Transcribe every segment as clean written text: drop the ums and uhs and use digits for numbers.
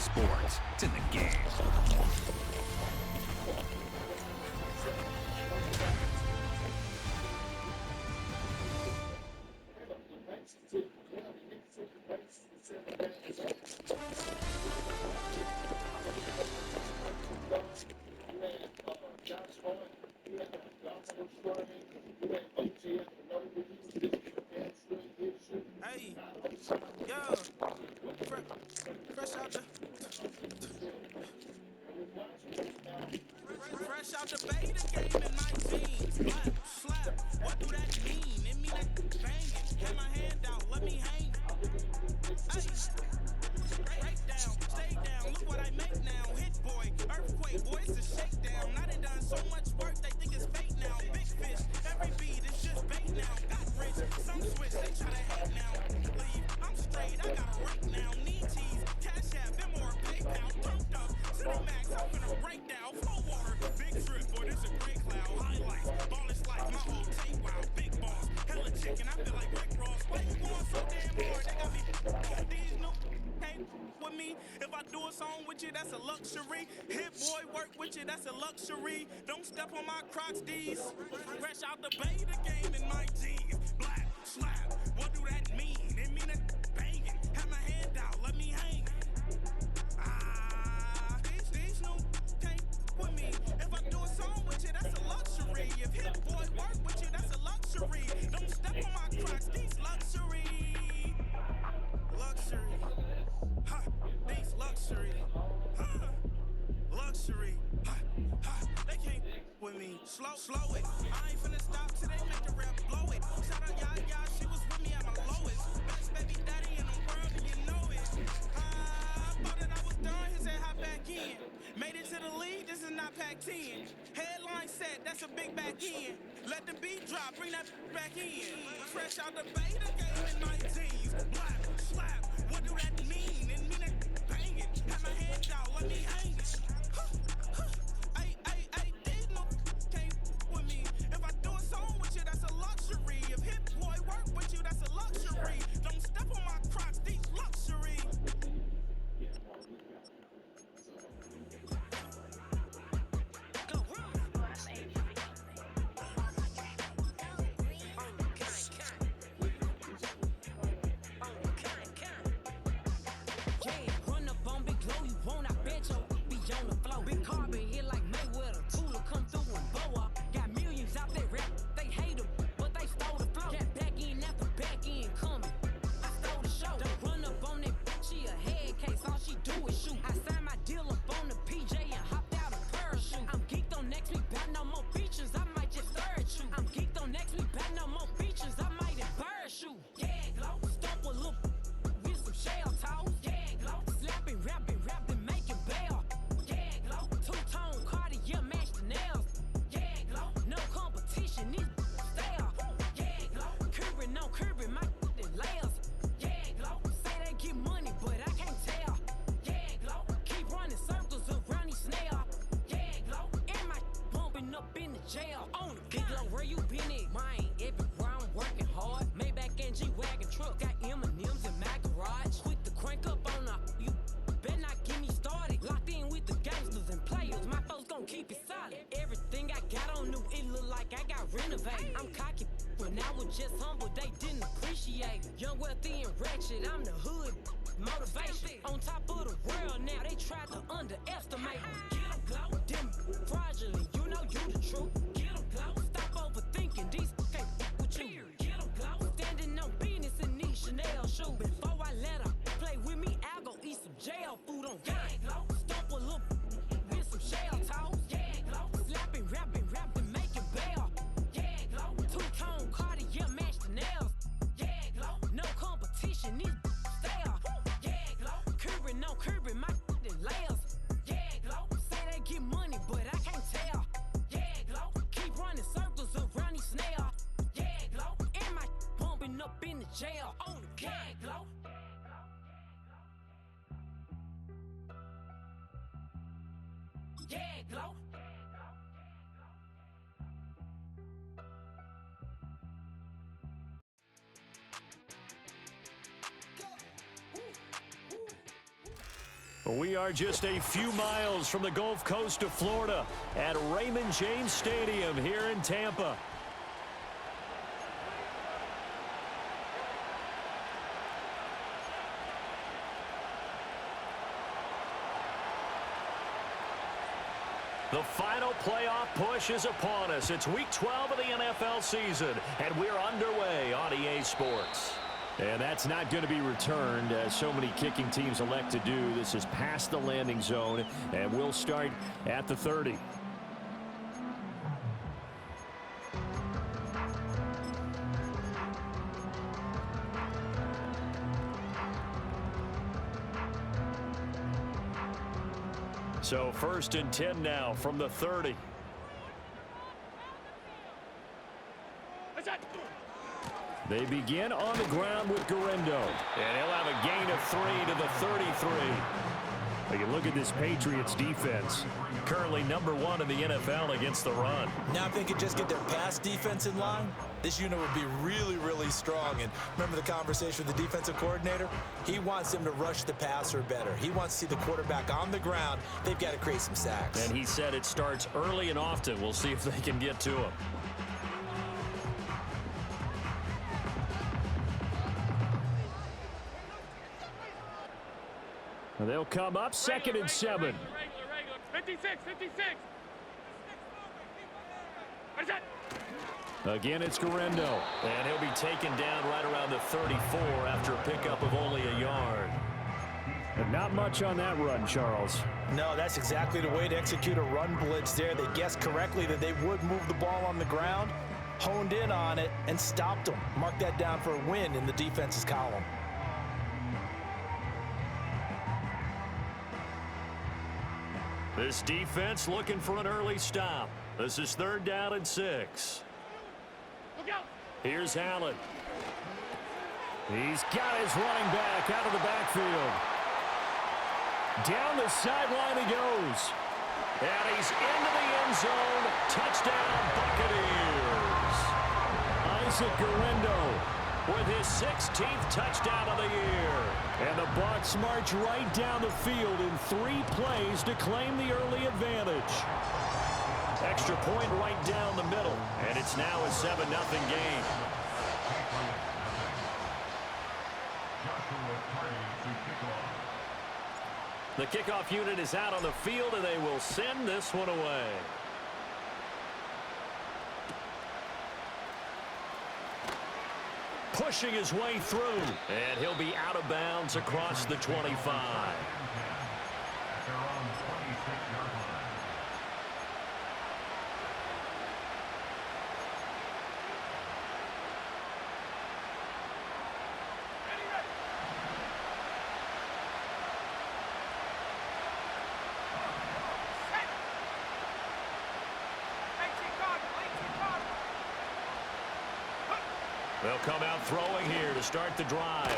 Sports, it's in the game. Hey, yo, fresh out the fresh out the beta game in my jeans. Slap, slap. What do that mean? It mean that banging. Had my hand out, let me hang. Hey, break down, stay down. Look what I make now. Hit boy, earthquake, boy, it's a shakedown. I done done so much work, they think it's fake now. Big fish, every beat is just bait now. Got rich, some switch, they try to hate now. Leave, I'm straight, I got a rake now. Need cheese, cash app, them or PayPal. Turned up to the max, I'm finna break down. Flow water, big drip, boy, this a gray cloud. Highlights, ball is life, my whole tape, wow. Big balls, hella chicken, I feel like Rick Ross. Why you going so damn hard? They got me, these new can't with me. If I do a song with you, that's a luxury. Hit boy, work with you, that's a luxury. Don't step on my Crocs, D's. Fresh out the beta game in my jeans. Black, slap, what do that mean? It mean that banging. Have my hand out, let me hang. These new can't with me. If I do a song with you, that's a luxury. If hit boy, work with you, that's a luxury. Don't step on my Crocs, these luxury. Luxury. Ha, these luxury. Ha, luxury. Ha, ha, they can't with me. Slow it. I ain't finna stop till they make the rap blow it. Shout out Yaya, she was with me at my lowest. Best baby daddy in the world, and you know it. I thought that I was done, he said hop back in. Made it to the league, this is not Pac-10. Headline set, that's a big back end. Let the beat drop, bring that back in. Fresh out the beta game in my jeans. Black, slap, what do that mean? It mean that banging. Have my hand out, let me hang it. Ay, these no can't with me. If I do a song with you, that's a luxury. If hit boy work with you, that's a luxury. Don't step on my Crocs, these luxury. Go run. Yeah, run up on big glow, you won't, I bet you'll be on the floor. Big carbon hit like Mayweather, Tula come through and bow up. Got millions out there rap, they hate them, but they stole the flow. Got back in after back in coming, I stole the show. Don't run up on that, she a head case, all she do is shoot. I signed my deal up on the PJ and hopped out a parachute. I'm geeked on next week, got no more features, I might just third shoot. I'm geeked on next week, got no more features, I might embarrass you. Yeah, glow, stomp a little with some shell toes. Yeah, glow, slapping, rapping, making bail. Yeah, glow, two-tone Cartier match the nails. Yeah, glow, no competition, these stale. Yeah, glow, curving, my layers. Yeah, glow, say they get money, but I can't tell. Yeah, glow, keep running circles around these snails. Yeah, glow, and my bumping up in the jail. On the big glow, where you been at? Mine, everywhere I'm working hard. Maybach and G-Wagon truck, got M&M's in my garage. Quick to crank up on her, you better not get me started. Locked in with the gangsters and players, my folks gon' keep it solid. Everything I got on new, it look like I got renovated. I'm cocky, when I was just humble, they didn't appreciate it. Young, wealthy, and ratchet, I'm the hood motivation. On top of the world now, they tried to underestimate me. Get 'em, glow, them fraudulent, you know you the truth. Get 'em, glow, stop overthinking, these can't fuck with you. Get 'em, glow, standing on business in these Chanel shoes. Before I let her play with me, I'll go eat some jail food on gang. Glow, stomp a little with some shell toes. Yeah, glow, slapping, rapping, making bail. Yeah, glow, two-tone Cartier match the nails. Yeah, glow, no competition, these stale. Yeah, glow, curving, my layers. Yeah, glow, say they get money, but I can't tell. Yeah, glow, keep running circles around these snails. Yeah, glow, and my bumping up in the jail. On the gang, glow. Yeah, glow. We are just a few miles from the Gulf Coast of Florida at Raymond James Stadium here in Tampa. The final playoff push is upon us. It's Week 12 of the NFL season, and we're underway on EA Sports. And that's not going to be returned, as so many kicking teams elect to do. This is past the landing zone, and we'll start at the 30. So 1st and 10 now from the 30. They begin on the ground with Guerrero, and he'll have a gain of 3 to the 33. But you look at this Patriots defense, currently #1 in the NFL against the run. Now if they could just get their pass defense in line, this unit would be really, really strong. And remember the conversation with the defensive coordinator? He wants them to rush the passer better. He wants to see the quarterback on the ground. They've got to create some sacks. And he said it starts early and often. We'll see if they can get to him. They'll come up 2nd and 7. 56. Again, it's Guerrero, and he'll be taken down right around the 34 after a pickup of only a yard. And not much on that run, Charles. No, that's exactly the way to execute a run blitz there. They guessed correctly that they would move the ball on the ground, honed in on it, and stopped them. Mark that down for a win in the defense's column. This defense looking for an early stop. This is 3rd down and 6. Here's Allen. He's got his running back out of the backfield. Down the sideline he goes. And he's into the end zone. Touchdown, Buccaneers. Isaac Guerrero with his 16th touchdown of the year. And the Bucs march right down the field in 3 plays to claim the early advantage. Extra point right down the middle, and it's now a 7-0 game. The kickoff unit is out on the field, and they will send this one away. Pushing his way through, and he'll be out of bounds across the 25. They'll come out throwing here to start the drive.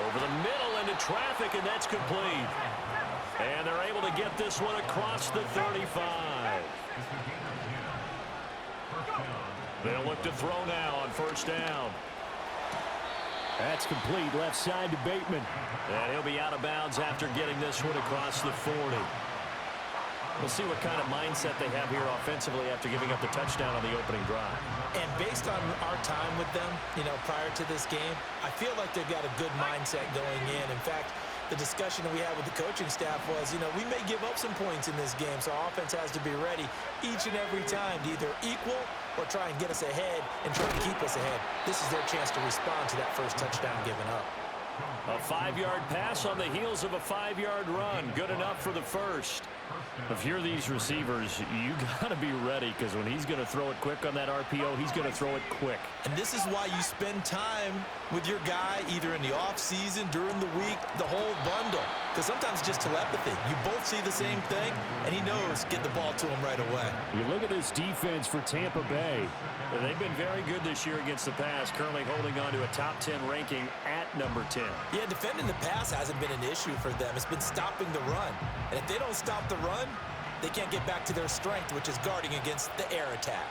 Over the middle into traffic, and that's complete. And they're able to get this one across the 35. They'll look to throw now on 1st down. That's complete left side to Bateman. And he'll be out of bounds after getting this one across the 40. We'll see what kind of mindset they have here offensively after giving up the touchdown on the opening drive. And based on our time with them, prior to this game, I feel like they've got a good mindset going in. In fact, the discussion that we had with the coaching staff was, we may give up some points in this game, so our offense has to be ready each and every time to either equal or try and get us ahead and try to keep us ahead. This is their chance to respond to that first touchdown given up. A 5-yard pass on the heels of a 5-yard run. Good enough for the first. If you're these receivers, you got to be ready, because when he's going to throw it quick on that RPO, he's going to throw it quick. And this is why you spend time with your guy either in the offseason, during the week, the whole bundle. Because sometimes just telepathy. You both see the same thing, and he knows get the ball to him right away. You look at this defense for Tampa Bay. They've been very good this year against the pass, currently holding on to a top 10 ranking at #10. Yeah, defending the pass hasn't been an issue for them. It's been stopping the run. And if they don't stop the run, they can't get back to their strength, which is guarding against the air attack.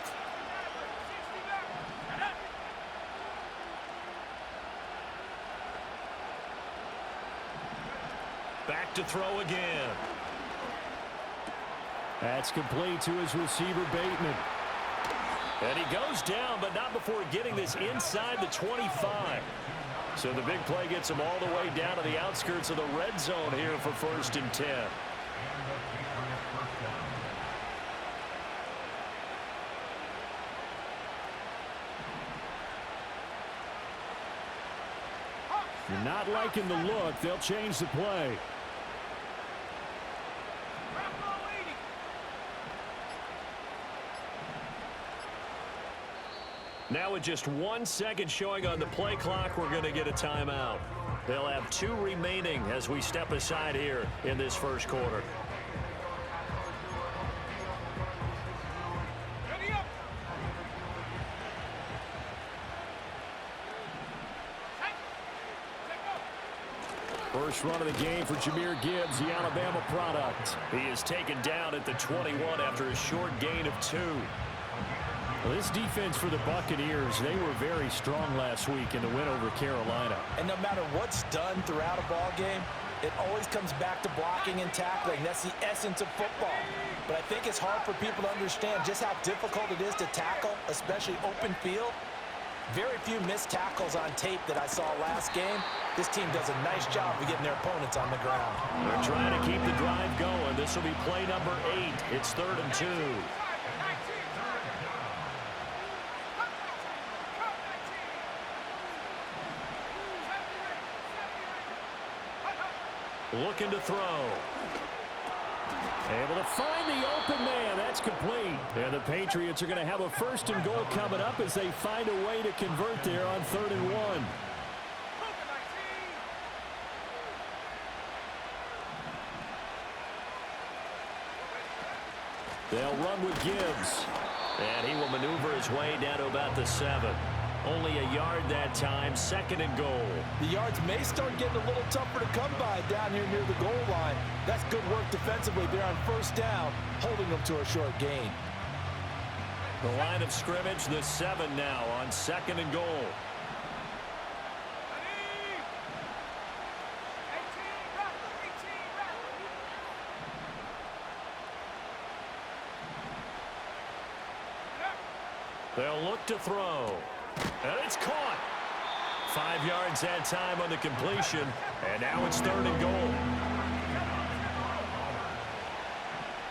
Back to throw again. That's complete to his receiver, Bateman. And he goes down, but not before getting this inside the 25. So the big play gets him all the way down to the outskirts of the red zone here for 1st and 10. If you're not liking the look, they'll change the play. Now with just 1 second showing on the play clock, we're going to get a timeout. They'll have 2 remaining as we step aside here in this first quarter. First run of the game for Jahmyr Gibbs, the Alabama product. He is taken down at the 21 after a short gain of 2. Well, this defense for the Buccaneers, they were very strong last week in the win over Carolina. And no matter what's done throughout a ball game, it always comes back to blocking and tackling. That's the essence of football. But I think it's hard for people to understand just how difficult it is to tackle, especially open field. Very few missed tackles on tape that I saw last game. This team does a nice job of getting their opponents on the ground. They're trying to keep the drive going. This will be play number 8. It's 3rd and 2. Looking to throw. Able to find the open man. That's complete. And the Patriots are going to have a 1st and goal coming up as they find a way to convert there on 3rd and 1. They'll run with Gibbs. And he will maneuver his way down to about the 7. Only a yard that time, 2nd and goal. The yards may start getting a little tougher to come by down here near the goal line. That's good work defensively there on 1st down, holding them to a short gain. The line of scrimmage, the 7 now on 2nd and goal. They'll look to throw. And it's caught. 5 yards that time on the completion. And now it's 3rd and goal.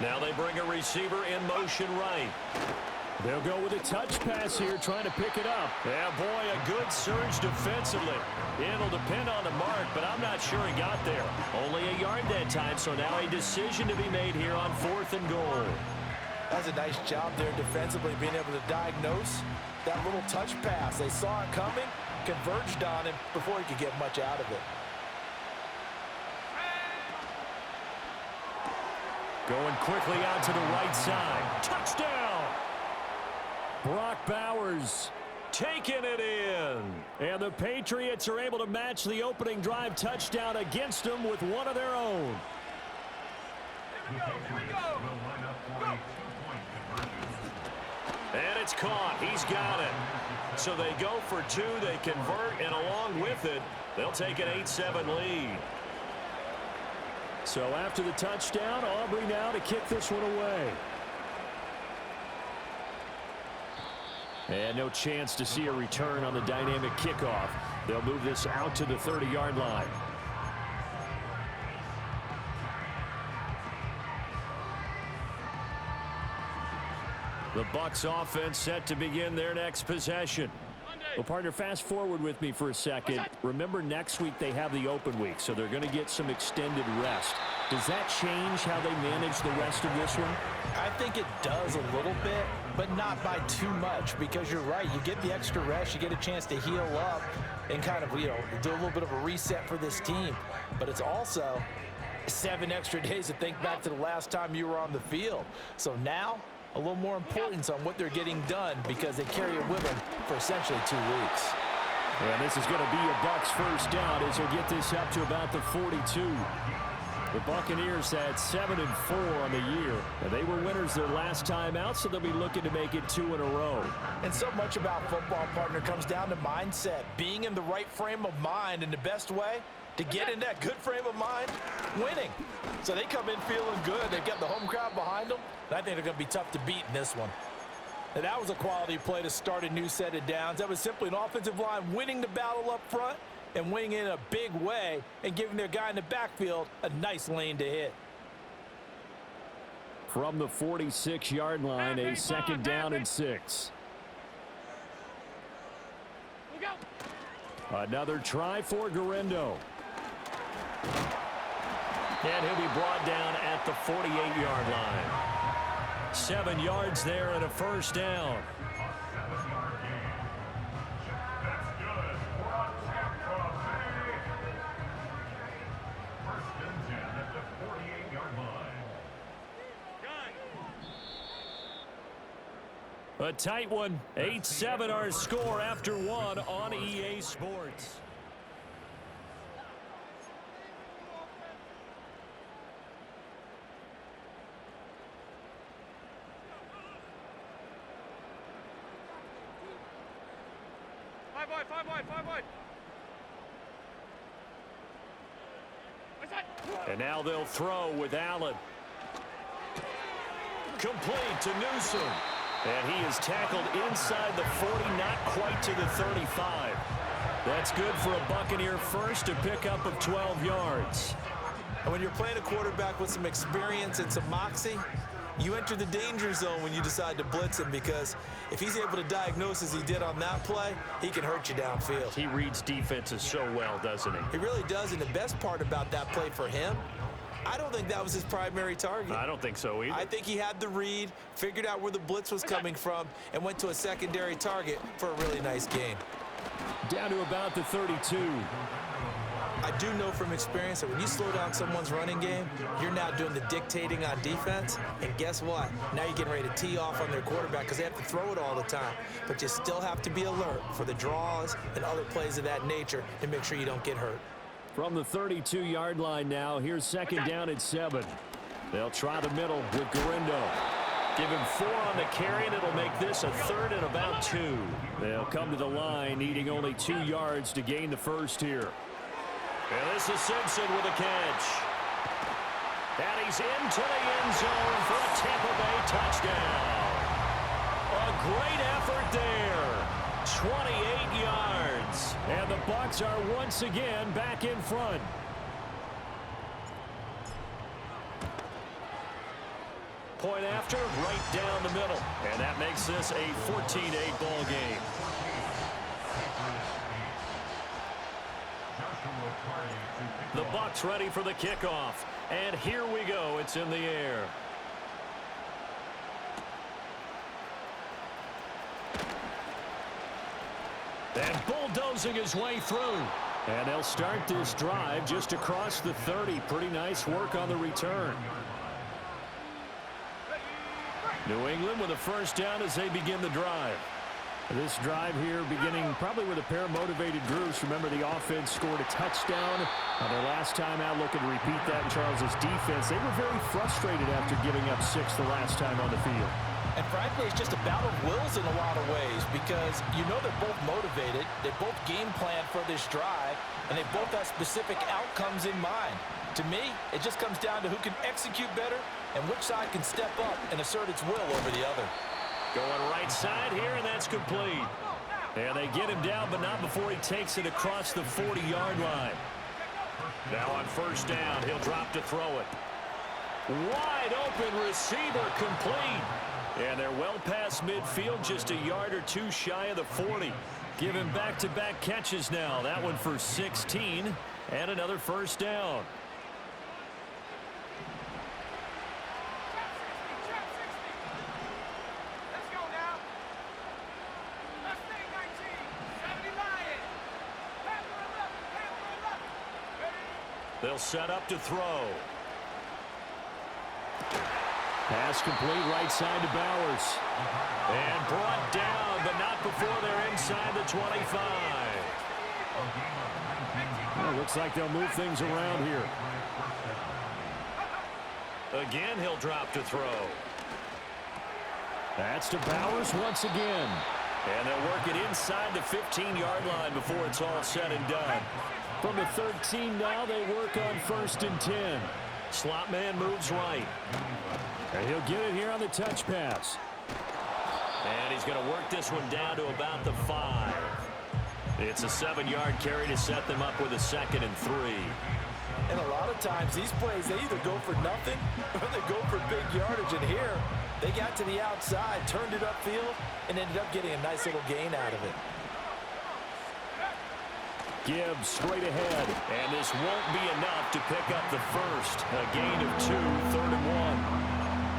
Now they bring a receiver in motion right. They'll go with a touch pass here, trying to pick it up. Yeah, boy, a good surge defensively. It'll depend on the mark, but I'm not sure he got there. Only a yard that time, so now a decision to be made here on 4th and goal. That's a nice job there defensively, being able to diagnose that little touch pass. They saw it coming, converged on him before he could get much out of it. Going quickly out to the right side. Touchdown! Brock Bowers Taking it in. And the Patriots are able to match the opening drive touchdown against them with one of their own. And it's caught. He's got it. So they go for 2. They convert, and along with it, they'll take an 8-7 lead. So after the touchdown, Aubrey now to kick this one away. And no chance to see a return on the dynamic kickoff. They'll move this out to the 30-yard line. The Bucs offense set to begin their next possession. Well, partner, fast forward with me for a second. Remember, next week they have the open week, so they're going to get some extended rest. Does that change how they manage the rest of this one? I think it does a little bit, but not by too much, because you're right. You get the extra rest. You get a chance to heal up and kind of, do a little bit of a reset for this team. But it's also 7 extra days to think back to the last time you were on the field. So now, a little more importance on what they're getting done, because they carry it with them for essentially 2 weeks. And this is going to be a Bucs first down as they'll get this up to about the 42. The Buccaneers had 7-4 on the year, and they were winners their last time out, so they'll be looking to make it 2 in a row. And so much about football, partner, comes down to mindset, being in the right frame of mind, and the best way to get in that good frame of mind, winning. So they come in feeling good. They've got the home crowd behind them, and I think they're going to be tough to beat in this one. And that was a quality play to start a new set of downs. That was simply an offensive line winning the battle up front and winning in a big way and giving their guy in the backfield a nice lane to hit. From the 46-yard line, a 2nd down and 6. Another try for Guerrero. And he'll be brought down at the 48-yard line. 7 yards there and a 1st down. A tight one. 8-7 our score after 1 on EA Sports. Five wide. And now they'll throw with Allen. Complete to Newsom. And he is tackled inside the 40, not quite to the 35. That's good for a Buccaneer first, a pickup of 12 yards. And when you're playing a quarterback with some experience and some moxie, you enter the danger zone when you decide to blitz him, because if he's able to diagnose as he did on that play, he can hurt you downfield. He reads defenses so well, doesn't he? He really does, and the best part about that play for him, I don't think that was his primary target. I don't think so either. I think he had the read, figured out where the blitz was coming from, and went to a secondary target for a really nice gain. Down to about the 32. I do know from experience that when you slow down someone's running game, you're now doing the dictating on defense, and guess what? Now you're getting ready to tee off on their quarterback because they have to throw it all the time. But you still have to be alert for the draws and other plays of that nature to make sure you don't get hurt. From the 32-yard line now, here's 2nd down and 7. They'll try the middle with Guerrero. Give him 4 on the carry, and it'll make this a 3rd and about 2. They'll come to the line, needing only 2 yards to gain the first here. And this is Simpson with a catch. And he's into the end zone for a Tampa Bay touchdown. A great effort there. 28 yards. And the Bucs are once again back in front. Point after, right down the middle. And that makes this a 14-8 ball game. The Bucs ready for the kickoff. And here we go. It's in the air. And bulldozing his way through. And they'll start this drive just across the 30. Pretty nice work on the return. New England with a 1st down as they begin the drive. This drive here beginning probably with a pair of motivated groups. Remember, the offense scored a touchdown on their last time out, looking to repeat that in Charles's defense. They were very frustrated after giving up 6 the last time on the field. And frankly, it's just a battle of wills in a lot of ways, because you know they're both motivated, they both game plan for this drive, and they both have specific outcomes in mind. To me, it just comes down to who can execute better and which side can step up and assert its will over the other. Going right side here, and that's complete. And they get him down, but not before he takes it across the 40-yard line. Now on 1st down, he'll drop to throw it. Wide open receiver, complete. And they're well past midfield, just a yard or 2 shy of the 40. Give him back-to-back catches now. That one for 16, and another 1st down. They'll set up to throw. Pass complete right side to Bowers. And brought down, but not before they're inside the 25. Well, looks like they'll move things around here. Again, he'll drop to throw. That's to Bowers once again. And they'll work it inside the 15-yard line before it's all said and done. From the 13 now, they work on 1st and 10. Slot man moves right. And he'll get it here on the touch pass. And he's going to work this one down to about the 5. It's a 7-yard carry to set them up with a 2nd and 3. And a lot of times, these plays, they either go for nothing or they go for big yardage. And here, they got to the outside, turned it upfield, and ended up getting a nice little gain out of it. Gibbs straight ahead. And this won't be enough to pick up the first. A gain of 2, 3rd and 1.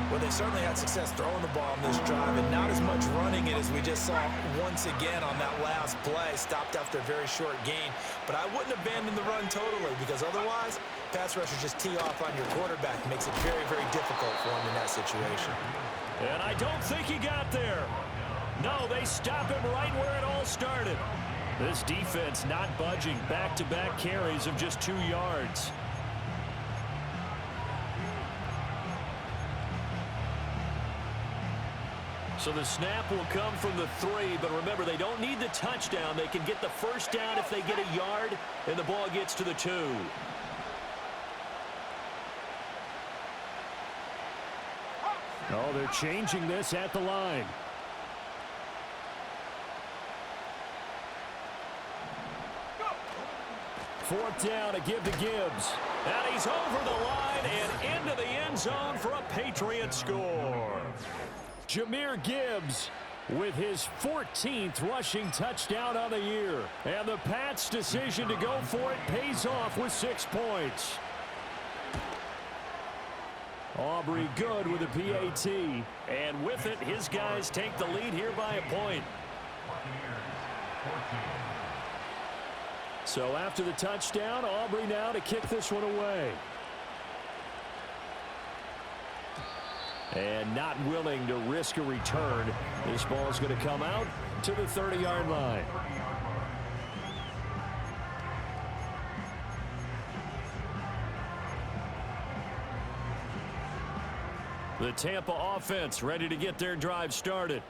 Well, they certainly had success throwing the ball on this drive, and not as much running it as we just saw once again on that last play. Stopped after a very short gain. But I wouldn't abandon the run totally, because otherwise, pass rushers just tee off on your quarterback. Makes it very, very difficult for him in that situation. And I don't think he got there. No, they stop him right where it all started. This defense not budging. Back-to-back carries of just 2 yards. So the snap will come from the 3, but remember, they don't need the touchdown. They can get the first down if they get a yard, and the ball gets to the 2. Oh, they're changing this at the line. Fourth down, a give to Gibbs. And he's over the line and into the end zone for a Patriot score. Jahmyr Gibbs with his 14th rushing touchdown on the year. And the Pats' decision to go for it pays off with 6 points. Aubrey good with a PAT. And with it, his guys take the lead here by a point. So after the touchdown, Aubrey now to kick this one away. And not willing to risk a return. This ball is going to come out to the 30-yard line. The Tampa offense ready to get their drive started.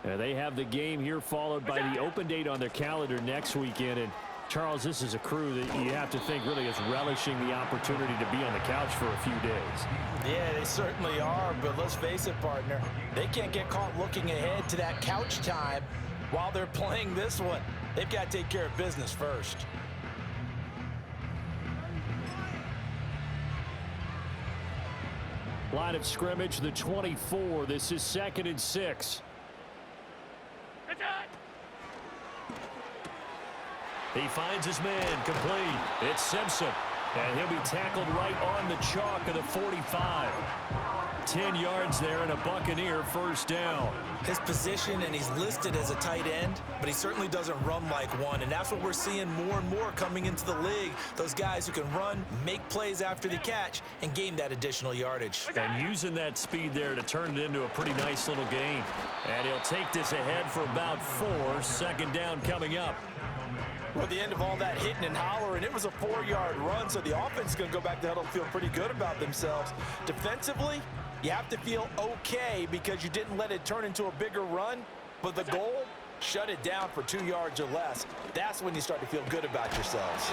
And they have the game here followed by the open date on their calendar next weekend. And Charles, this is a crew that you have to think really is relishing the opportunity to be on the couch for a few days. Yeah, they certainly are, but let's face it, partner. They can't get caught looking ahead to that couch time while they're playing this one. They've got to take care of business first. Line of scrimmage, the 24. This is 2nd and 6. He finds his man complete. It's Simpson. And he'll be tackled right on the chalk of the 45. 10 yards there and a Buccaneer first down. His position, and he's listed as a tight end, but he certainly doesn't run like one, and that's what we're seeing more and more coming into the league. Those guys who can run, make plays after the catch, and gain that additional yardage. And using that speed there to turn it into a pretty nice little gain. And he'll take this ahead for about 4. 2nd down coming up. Well, at the end of all that hitting and hollering, it was a 4-yard run, so the offense is going to go back to huddle and feel pretty good about themselves. Defensively, you have to feel okay because you didn't let it turn into a bigger run, but the goal, shut it down for 2 yards or less. That's when you start to feel good about yourselves.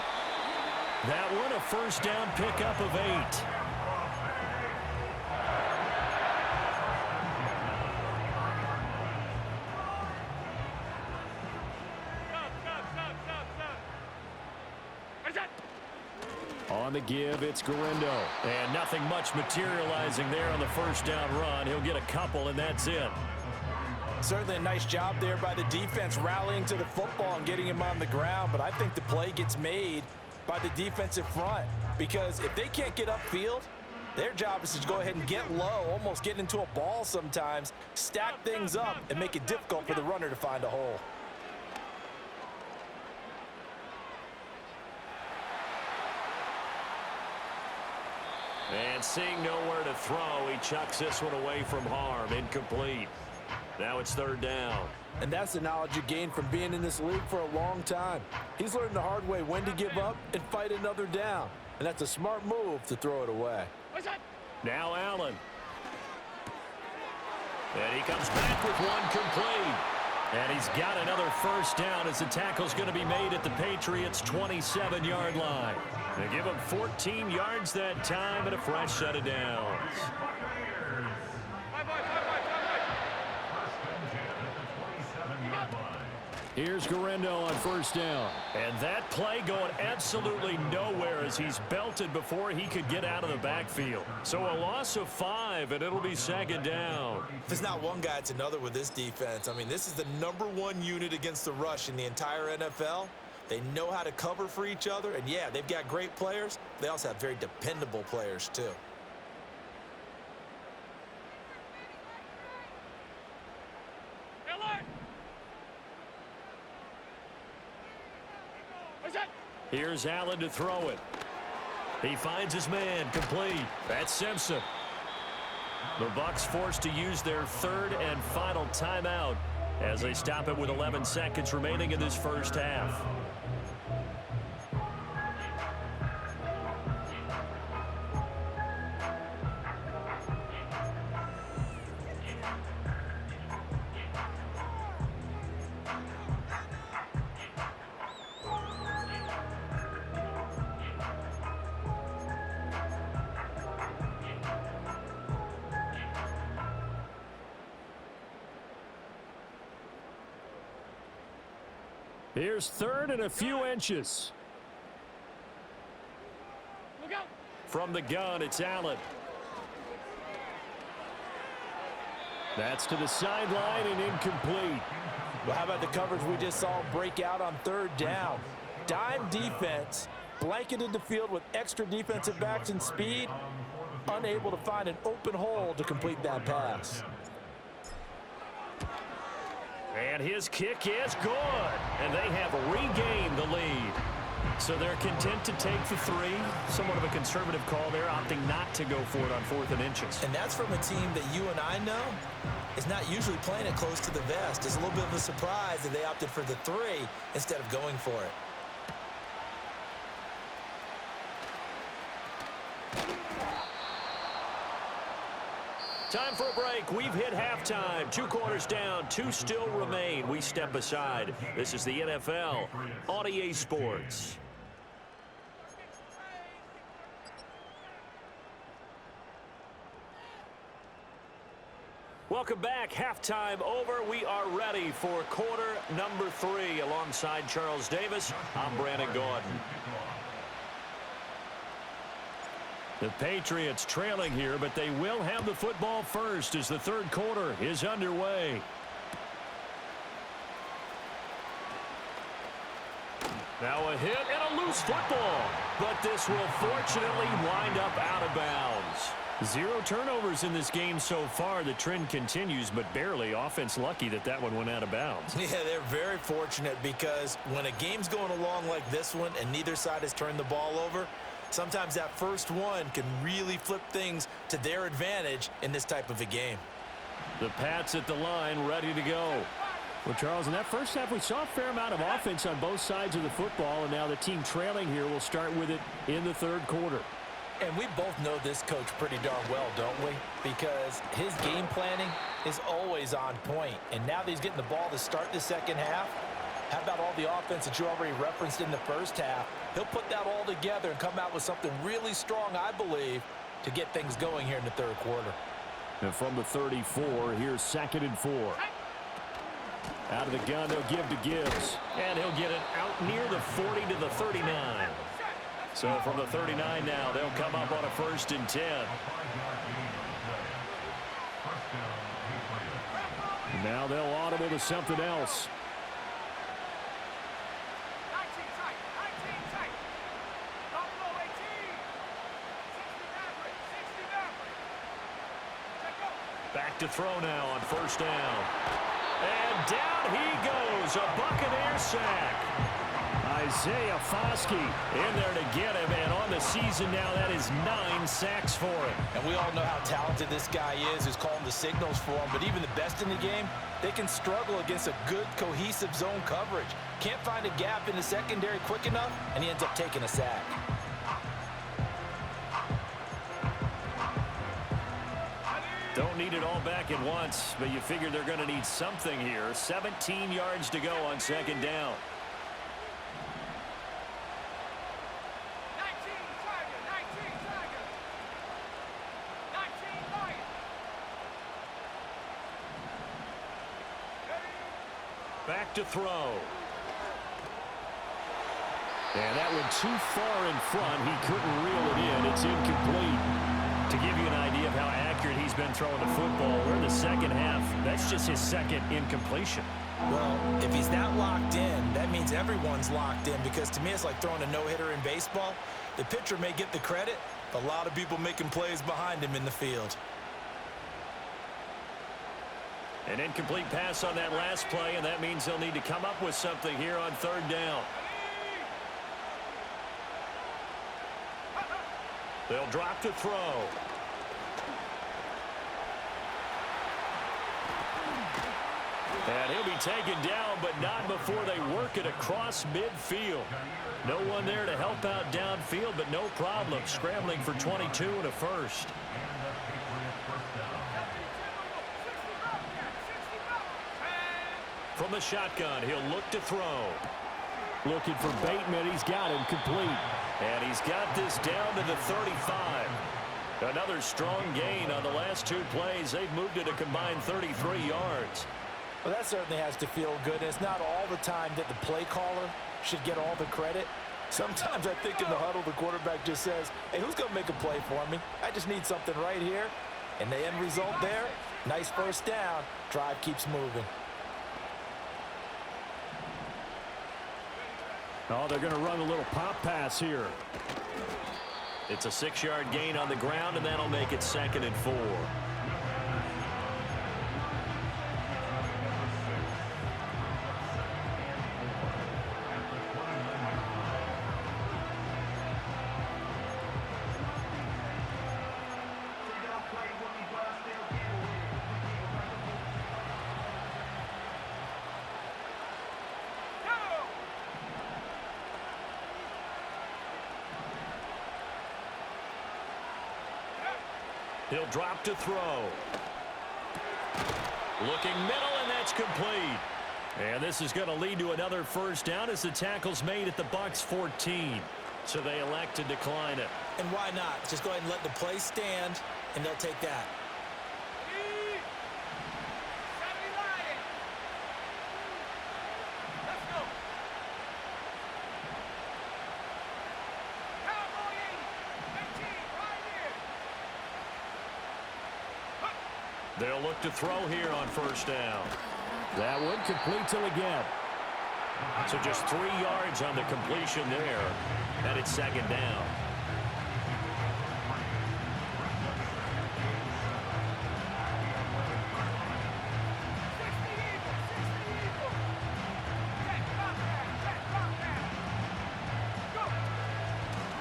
That one a first down pickup of 8. On the give, it's Garindo. And nothing much materializing there on the first down run. He'll get a couple, and that's it. Certainly a nice job there by the defense rallying to the football and getting him on the ground, but I think the play gets made by the defensive front because if they can't get upfield, their job is to go ahead and get low, almost get into a ball sometimes, stack things up, and make it difficult for the runner to find a hole. And seeing nowhere to throw, he chucks this one away from harm. Incomplete. Now it's 3rd down. And that's the knowledge you gain from being in this league for a long time. He's learned the hard way when to give up and fight another down. And that's a smart move to throw it away. Now Allen. And he comes back with one complete. And he's got another first down as the tackle's going to be made at the Patriots' 27-yard line. They give him 14 yards that time and a fresh set of downs. Here's Garendo on first down. And that play going absolutely nowhere as he's belted before he could get out of the backfield. So a loss of 5, and it'll be second down. If it's not one guy, it's another with this defense. I mean, this is the #1 unit against the rush in the entire NFL. They know how to cover for each other. And, yeah, they've got great players. They also have very dependable players, too. Here's Allen to throw it. He finds his man, complete. That's Simpson. The Bucs forced to use their third and final timeout as they stop it with 11 seconds remaining in this first half. Here's third and a few inches. Look out. From the gun, it's Allen. That's to the sideline and incomplete. Well, how about the coverage we just saw break out on third down? Dime defense, blanketed the field with extra defensive backs and speed, unable to find an open hole to complete that pass. And his kick is good. And they have regained the lead. So they're content to take the 3. Somewhat of a conservative call there, opting not to go for it on 4th and inches. And that's from a team that you and I know is not usually playing it close to the vest. It's a little bit of a surprise that they opted for the 3 instead of going for it. Time for a break. We've hit halftime. 2 quarters down. 2 still remain. We step aside. This is the NFL on EA Sports. Welcome back. Halftime over. We are ready for quarter number 3. Alongside Charles Davis, I'm Brandon Gordon. The Patriots trailing here, but they will have the football first as the third quarter is underway. Now a hit and a loose football, but this will fortunately wind up out of bounds. 0 turnovers in this game so far. The trend continues, but barely. Offense lucky that that one went out of bounds. Yeah, they're very fortunate because when a game's going along like this one and neither side has turned the ball over, sometimes that first one can really flip things to their advantage in this type of a game. The Pats at the line, ready to go. Well, Charles, in that first half, we saw a fair amount of offense on both sides of the football, and now the team trailing here will start with it in the third quarter. And we both know this coach pretty darn well, don't we? Because his game planning is always on point. And now that he's getting the ball to start the second half, how about all the offense that you already referenced in the first half? He'll put that all together and come out with something really strong, I believe, to get things going here in the third quarter. And from the 34, here's 2nd and 4. Out of the gun, they'll give to Gibbs. And he'll get it out near the 40 to the 39. So from the 39 now, they'll come up on a 1st and 10. Now they'll audible to something else. Back to throw now on 1st down. And down he goes. A Buccaneer sack. Isaiah Foskey in there to get him. And on the season now, that is 9 sacks for him. And we all know how talented this guy is, who's calling the signals for him. But even the best in the game, they can struggle against a good, cohesive zone coverage. Can't find a gap in the secondary quick enough, and he ends up taking a sack. Don't need it all back at once, but you figure they're going to need something here. 17 yards to go on second down. 19 Tiger. Back to throw. And that went too far in front. He couldn't reel it in. It's incomplete. To give you an idea of how accurate he's been throwing the football, we're in the second half. That's just his second incompletion. Well, if he's that locked in, that means everyone's locked in, because to me it's like throwing a no-hitter in baseball. The pitcher may get the credit, but a lot of people making plays behind him in the field. An incomplete pass on that last play, and that means they'll need to come up with something here on third down. They'll drop to throw. And he'll be taken down, but not before they work it across midfield. No one there to help out downfield, but no problem. Scrambling for 22 and a first. From the shotgun, he'll look to throw. Looking for Bateman. He's got him complete. And he's got this down to the 35. Another strong gain on the last two plays. They've moved it a combined 33 yards. Well, that certainly has to feel good. It's not all the time that the play caller should get all the credit. Sometimes I think in the huddle, the quarterback just says, hey, who's going to make a play for me? I just need something right here. And the end result there, nice first down. Drive keeps moving. Oh, they're going to run a little pop pass here. It's a 6-yard gain on the ground, and that'll make it 2nd and 4. He'll drop to throw. Looking middle, and that's complete. And this is going to lead to another first down as the tackle's made at the Bucs 14. So they elect to decline it. And why not? Just go ahead and let the play stand, and they'll take that. They'll look to throw here on first down. That one complete till again. So just 3 yards on the completion there. And it's 2nd down.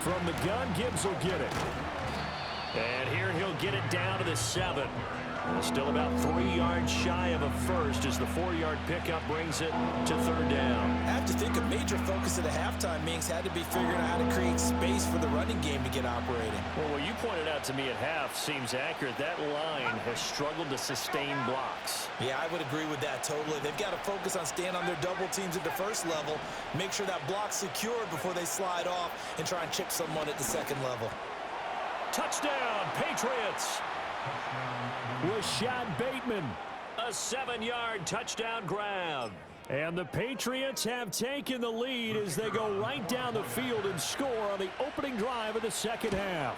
From the gun, Gibbs will get it. And here he'll get it down to the 7. Still about 3 yards shy of a first as the 4-yard pickup brings it to 3rd down. I have to think a major focus of the halftime meetings had to be figuring out how to create space for the running game to get operating. Well, what you pointed out to me at half seems accurate. That line has struggled to sustain blocks. Yeah, I would agree with that totally. They've got to focus on staying on their double teams at the first level, make sure that block's secured before they slide off and try and chip someone at the 2nd level. Touchdown, Patriots! Rashad Bateman, a 7-yard touchdown grab. And the Patriots have taken the lead as they go right down the field and score on the opening drive of the second half.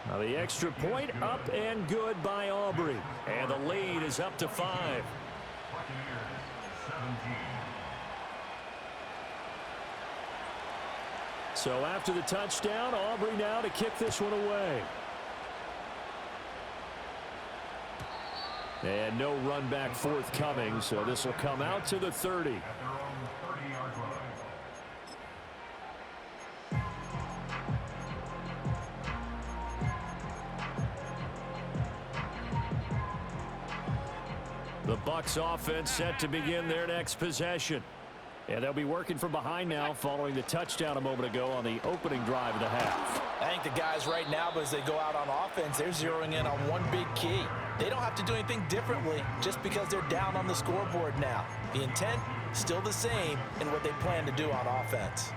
Now the extra point up and good by Aubrey. And the lead is up to 5. So after the touchdown, Aubrey now to kick this one away. And no run back forthcoming, so this will come out to the 30. The Bucs offense set to begin their next possession. And they'll be working from behind now following the touchdown a moment ago on the opening drive of the half. I think the guys right now, as they go out on offense, they're zeroing in on one big key. They don't have to do anything differently just because they're down on the scoreboard now. The intent, still the same in what they plan to do on offense.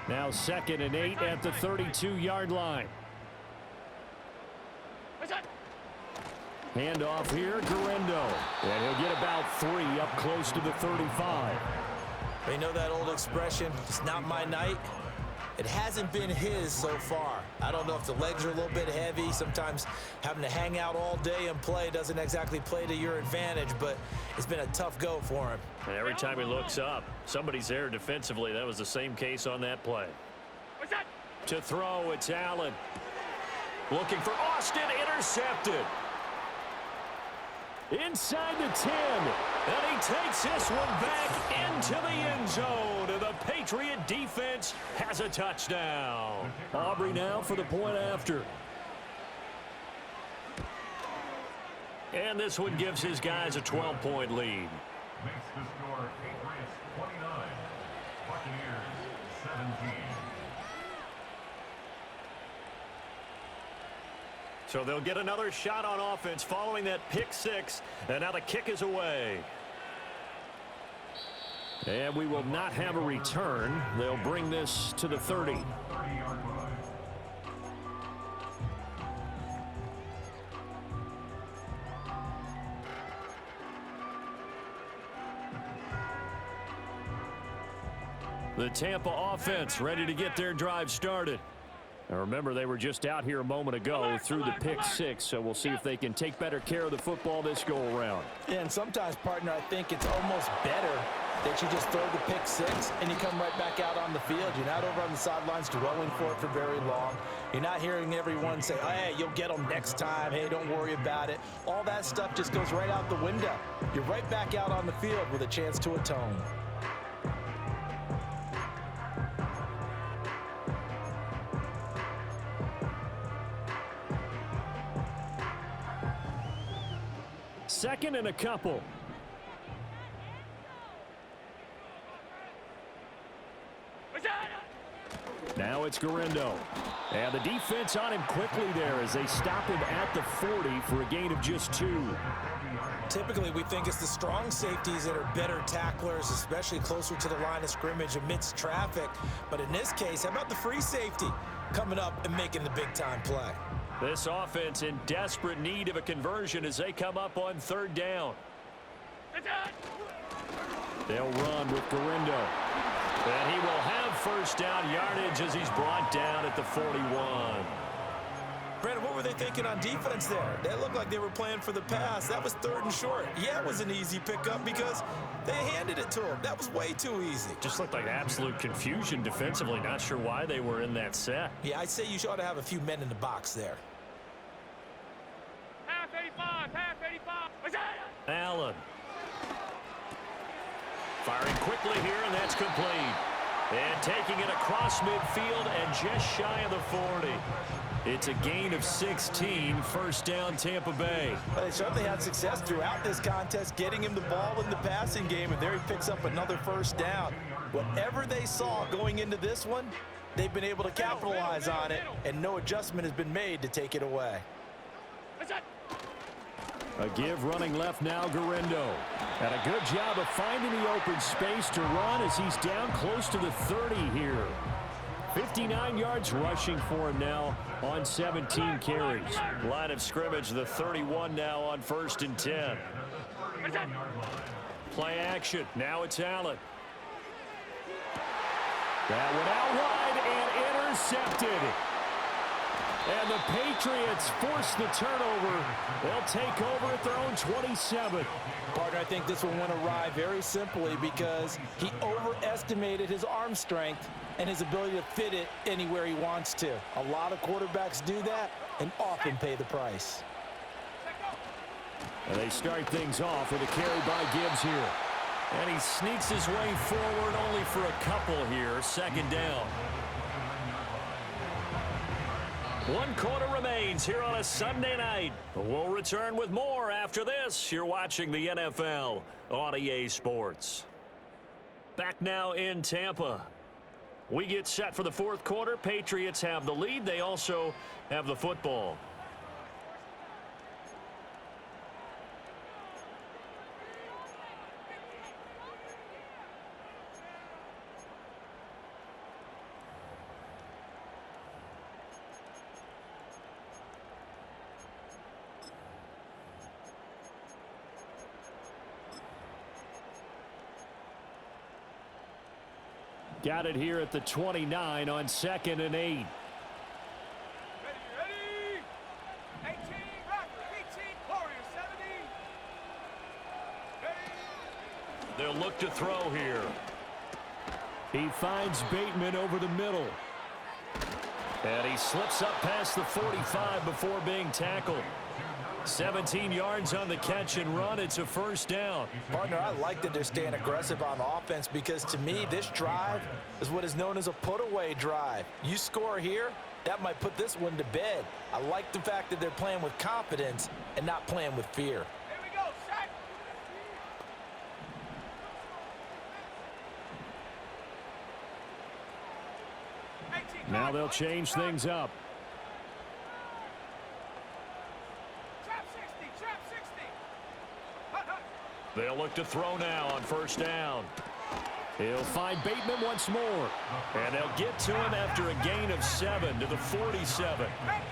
Now 2nd and 8 at the 32-yard line. Handoff here, Guerrero. And he'll get about 3 up close to the 35. You know that old expression, it's not my night? It hasn't been his so far. I don't know if the legs are a little bit heavy. Sometimes having to hang out all day and play doesn't exactly play to your advantage, but it's been a tough go for him. And every time he looks up, somebody's there defensively. That was the same case on that play. To throw, it's Allen. Looking for Austin, intercepted. Inside the 10, and he takes this one back into the end zone, and the Patriot defense has a touchdown. Aubrey now for the point after. And this one gives his guys a 12-point lead. Makes the score Patriots 29, Buccaneers 17. So they'll get another shot on offense following that pick 6, and now the kick is away. And we will not have a return. They'll bring this to the 30. The Tampa offense ready to get their drive started. Now remember, they were just out here a moment ago through the pick 6, so we'll see if they can take better care of the football this go-around. Yeah, and sometimes, partner, I think it's almost better that you just throw the pick 6 and you come right back out on the field. You're not over on the sidelines dwelling for it for very long. You're not hearing everyone say, oh, hey, you'll get them next time. Hey, don't worry about it. All that stuff just goes right out the window. You're right back out on the field with a chance to atone. Second and a couple. Now it's Guerrero. And the defense on him quickly there as they stop him at the 40 for a gain of just 2. Typically, we think it's the strong safeties that are better tacklers, especially closer to the line of scrimmage amidst traffic. But in this case, how about the free safety coming up and making the big-time play? This offense in desperate need of a conversion as they come up on 3rd down. They'll run with Guerrero. And he will have first down yardage as he's brought down at the 41. Brandon, what were they thinking on defense there? They looked like they were playing for the pass. That was 3rd and short. Yeah, it was an easy pickup because they handed it to him. That was way too easy. Just looked like absolute confusion defensively. Not sure why they were in that set. Yeah, I'd say you ought to have a few men in the box there. Half 85. Allen. Firing quickly here, and that's complete. And taking it across midfield and just shy of the 40. It's a gain of 16, first down Tampa Bay. Well, they certainly had success throughout this contest, getting him the ball in the passing game, and there he picks up another first down. Whatever they saw going into this one, they've been able to capitalize on it, and no adjustment has been made to take it away. A give running left now, Guerrero. And a good job of finding the open space to run as he's down close to the 30 here. 59 yards rushing for him now on 17 carries. Line of scrimmage, the 31 now on 1st and 10. Play action. Now it's Allen. That one out wide and intercepted. And the Patriots force the turnover. They'll take over at their own 27. Partner, I think this one went awry very simply because he overestimated his arm strength and his ability to fit it anywhere he wants to. A lot of quarterbacks do that and often pay the price. And they start things off with a carry by Gibbs here. And he sneaks his way forward only for a couple here. 2nd down. One quarter remains here on a Sunday night. We'll return with more after this. You're watching the NFL on EA Sports. Back now in Tampa. We get set for the fourth quarter. Patriots have the lead. They also have the football. Got it here at the 29 on 2nd and 8. Ready, ready. 18, rock, 18, Warrior 70. Ready. They'll look to throw here. He finds Bateman over the middle. And he slips up past the 45 before being tackled. 17 yards on the catch and run. It's a first down. Partner, I like that they're staying aggressive on offense because to me, this drive is what is known as a put-away drive. You score here, that might put this one to bed. I like the fact that they're playing with confidence and not playing with fear. Here we go, set. Now they'll change things up. Trap 60, trap 60. Hut, hut. They'll look to throw now on first down. He'll find Bateman once more. And they'll get to him after a gain of 7 to the 47. Back to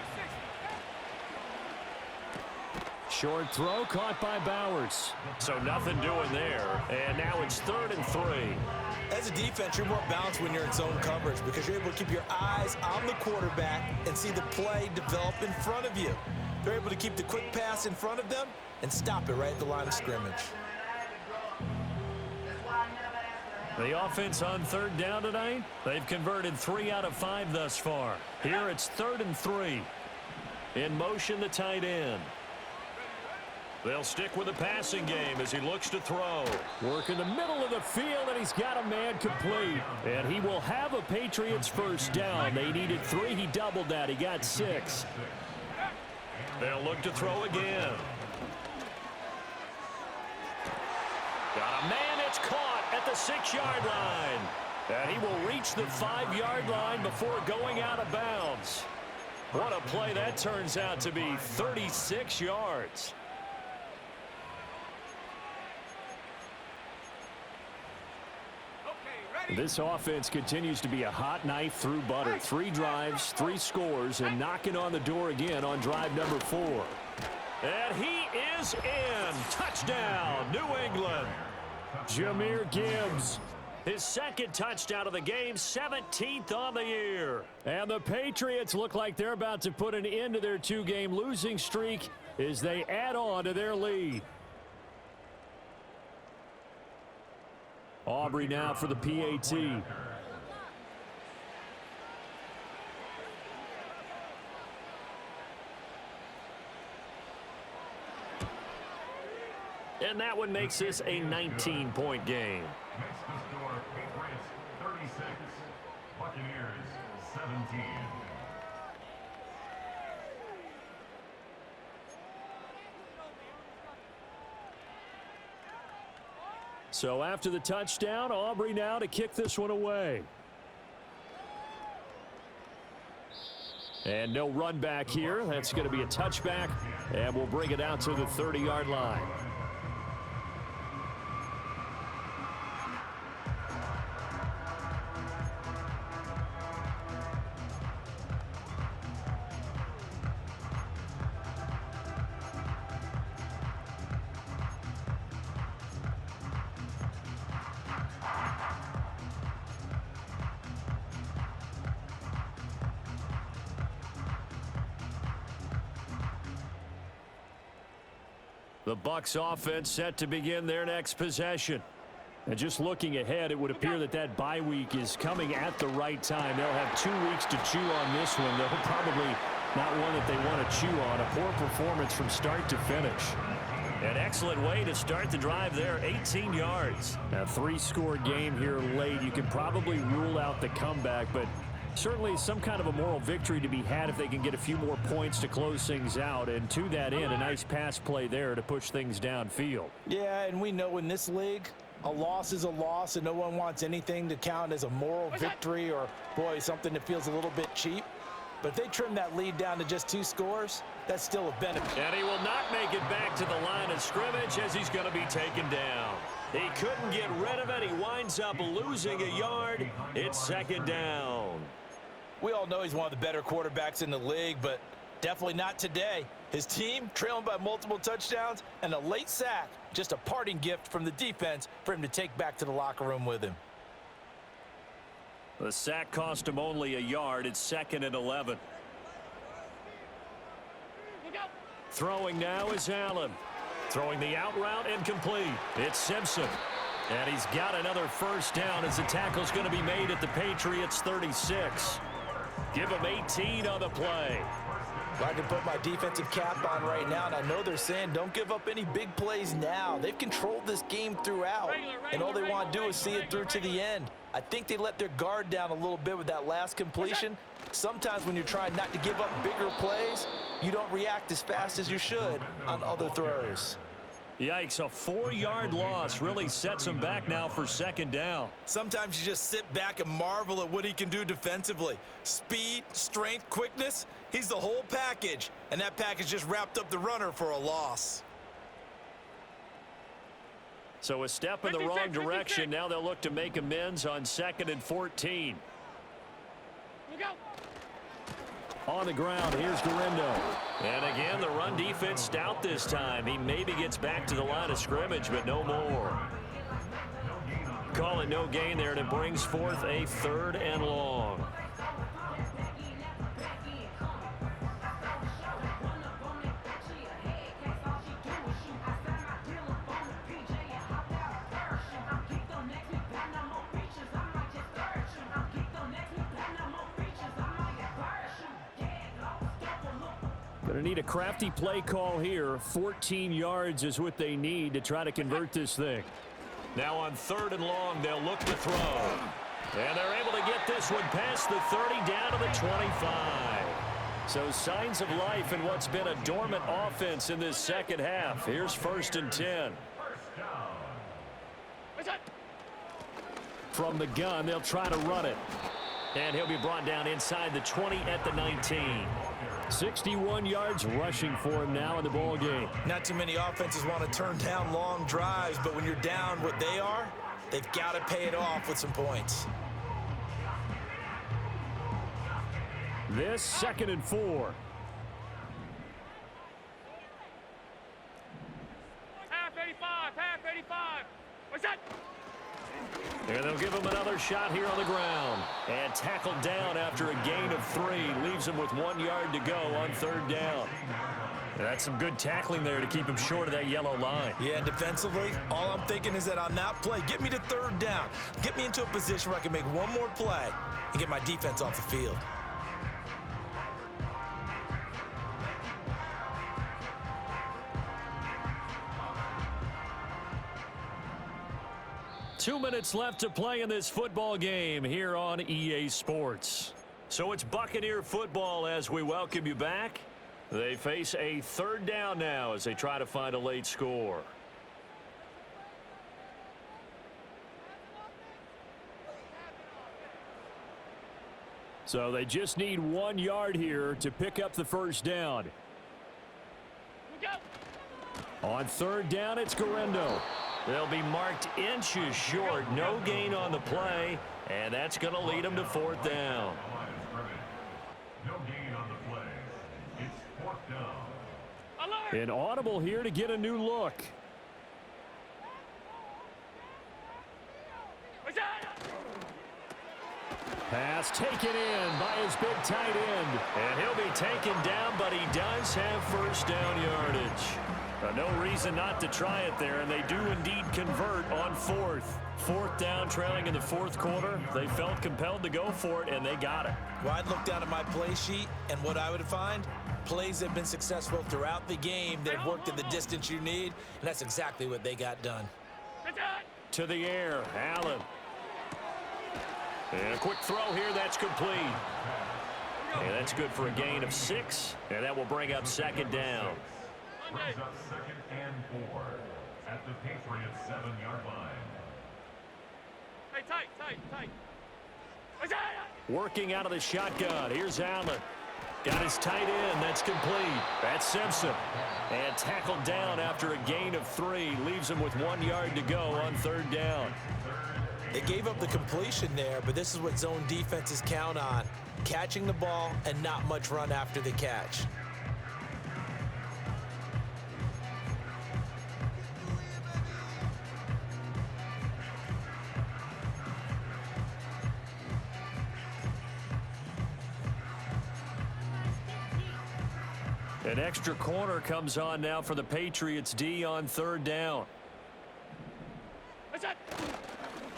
60. Short throw caught by Bowers. So nothing doing there. And now it's 3rd and 3. As a defense, you're more balanced when you're in zone coverage because you're able to keep your eyes on the quarterback and see the play develop in front of you. They're able to keep the quick pass in front of them and stop it right at the line of scrimmage. The offense on 3rd down tonight, they've converted 3 out of 5 thus far. Here it's 3rd and 3. In motion, the tight end. They'll stick with the passing game as he looks to throw. Work in the middle of the field, and he's got a man complete. And he will have a Patriots first down. They needed 3. He doubled that. He got 6. They'll look to throw again. Got a man. It's caught at the 6-yard line. And he will reach the 5-yard line before going out of bounds. What a play that turns out to be. 36 yards. This offense continues to be a hot knife through butter. 3 drives, 3 scores, and knocking on the door again on drive number 4. And he is in. Touchdown, New England. Jahmyr Gibbs, his 2nd touchdown of the game, 17th on the year. And the Patriots look like they're about to put an end to their 2-game losing streak as they add on to their lead. Aubrey now for the PAT. And that one makes this a 19-point game. Makes the score Patriots 36, Buccaneers 17. So after the touchdown, Aubrey now to kick this one away. And no run back here. That's going to be a touchback, and we'll bring it out to the 30-yard line. The Bucs offense set to begin their next possession. And just looking ahead, it would appear that that bye week is coming at the right time. They'll have 2 weeks to chew on this one, though probably not one that they want to chew on. A poor performance from start to finish. An excellent way to start the drive there, 18 yards. A 3-score game here late. You can probably rule out the comeback, but Certainly some kind of a moral victory to be had if they can get a few more points to close things out. And to that end, a nice pass play there to push things downfield. Yeah, and we know in this league, a loss is a loss, and no one wants anything to count as a moral victory or, boy, something that feels a little bit cheap. But if they trim that lead down to just 2 scores, that's still a benefit. And he will not make it back to the line of scrimmage as he's going to be taken down. He couldn't get rid of it. He winds up losing a yard. It's second down. We all know he's one of the better quarterbacks in the league, but definitely not today. His team trailing by multiple touchdowns and a late sack, just a parting gift from the defense for him to take back to the locker room with him. The sack cost him only a yard. It's 2nd and 11. Throwing now is Allen. Throwing the out route incomplete. It's Simpson. And he's got another first down as the tackle's going to be made at the Patriots 36. Give him 18 on the play. Well, I can put my defensive cap on right now, and I know they're saying don't give up any big plays now. They've controlled this game throughout, and all they want to do is see it through to the end. I think they let their guard down a little bit with that last completion. Sometimes when you're trying not to give up bigger plays, you don't react as fast as you should on other throws. Yikes, a 4-yard loss really sets him back now for second down. Sometimes you just sit back and marvel at what he can do defensively. Speed, strength, quickness, he's the whole package. And that package just wrapped up the runner for a loss. So a step in the wrong direction. Now they'll look to make amends on 2nd and 14. On the ground, here's Garindo. And again, the run defense stout this time. He maybe gets back to the line of scrimmage, but no more. Call it no gain there, and it brings forth a 3rd and long. Going to need a crafty play call here. 14 yards is what they need to try to convert this thing. Now on 3rd and long, they'll look to throw. And they're able to get this one past the 30 down to the 25. So signs of life in what's been a dormant offense in this second half. Here's 1st and 10. From the gun, they'll try to run it. And he'll be brought down inside the 20 at the 19. 61 yards rushing for him now in the ball game. Not too many offenses want to turn down long drives, but when you're down what they are, they've got to pay it off with some points. This 2nd and 4. Half 85. What's that? And they'll give him another shot here on the ground. And tackled down after a gain of 3. Leaves him with 1 yard to go on 3rd down. That's some good tackling there to keep him short of that yellow line. Yeah, and defensively, all I'm thinking is that on that play, get me to 3rd down. Get me into a position where I can make one more play and get my defense off the field. Two minutes left to play in this football game here on EA Sports. So it's Buccaneer football as we welcome you back. They face a 3rd down now as they try to find a late score. So they just need 1 yard here to pick up the first down. On 3rd down, it's Garindo. They'll be marked inches short. No gain on the play, and that's going to lead them to 4th down. No gain on the play. It's 4th down. An audible here to get a new look. Pass taken in by his big tight end. And he'll be taken down, but he does have first down yardage. No reason not to try it there, and they do indeed convert on 4th. 4th down, trailing in the 4th quarter. They felt compelled to go for it, and they got it. Well, I'd look down at my play sheet, and what I would find, plays have been successful throughout the game. They've worked at the distance you need, and that's exactly what they got done. To the air, Allen. And a quick throw here, that's complete. And that's good for a gain of 6. And that will bring up second down. Brings up 2nd and 4 at the Patriots' 7-yard line. Hey, tight. Working out of the shotgun. Here's Allen. Got his tight end. That's complete. That's Simpson. And tackled down after a gain of 3. Leaves him with 1 yard to go on 3rd down. They gave up the completion there, but this is what zone defenses count on. Catching the ball and not much run after the catch. An extra corner comes on now for the Patriots D on 3rd down.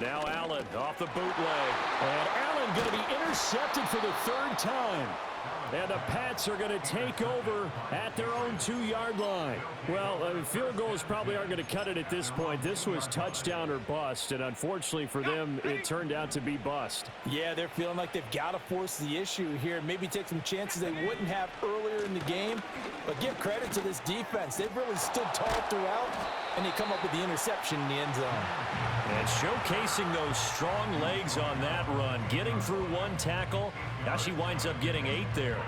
Now Allen off the bootleg. And Allen going to be intercepted for the 3rd time. And the Pats are going to take over at their own 2-yard line. Well, field goals probably aren't going to cut it at this point. This was touchdown or bust, and unfortunately for them, it turned out to be bust. Yeah, they're feeling like they've got to force the issue here. Maybe take some chances they wouldn't have earlier in the game. But give credit to this defense. They've really stood tall throughout, and they come up with the interception in the end zone. And showcasing those strong legs on that run. Getting through 1 tackle. Now she winds up getting 8 there.